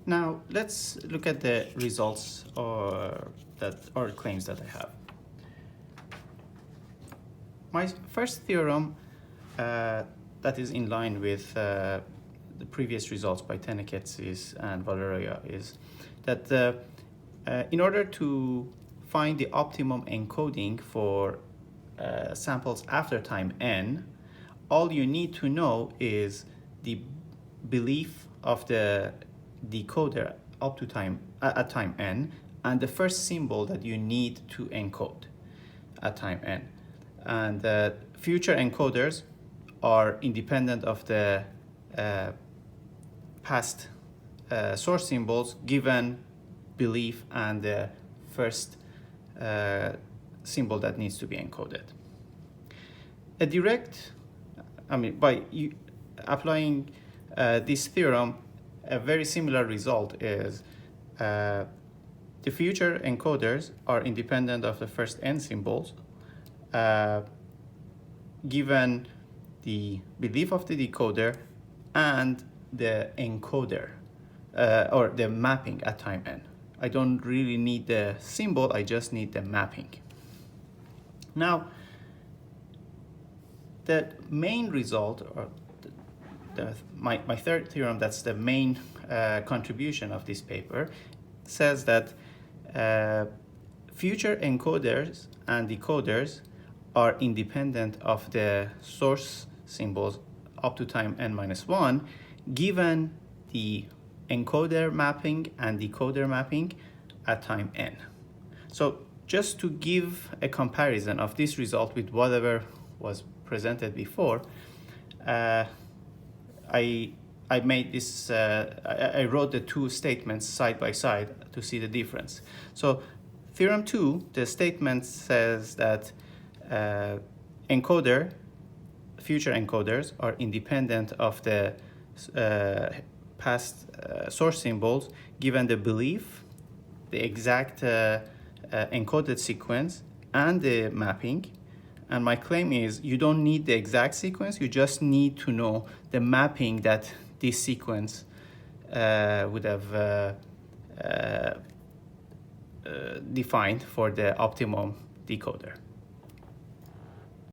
Now let's look at the results or claims that I have. My first theorem that is in line with the previous results by Teneketsis and Valeria is that in order to find the optimum encoding for samples after time n, all you need to know is the belief of the decoder up to time at time n and the first symbol that you need to encode at time n. And future encoders are independent of the past source symbols given belief and the first symbol that needs to be encoded. A direct, by applying this theorem, a very similar result is the future encoders are independent of the first n symbols given the belief of the decoder and the encoder or the mapping at time n. I don't really need the symbol, I just need the mapping. Now, the main result, or my third theorem, that's the main contribution of this paper, says that future encoders and decoders are independent of the source symbols up to time n-1 given the encoder mapping and decoder mapping at time n. So just to give a comparison of this result with whatever was presented before, I made this, I wrote the two statements side by side to see the difference. So theorem 2, the statement says that future encoders are independent of the past source symbols given the belief, the exact encoded sequence, and the mapping. And my claim is you don't need the exact sequence, you just need to know the mapping that this sequence would have defined for the optimum decoder.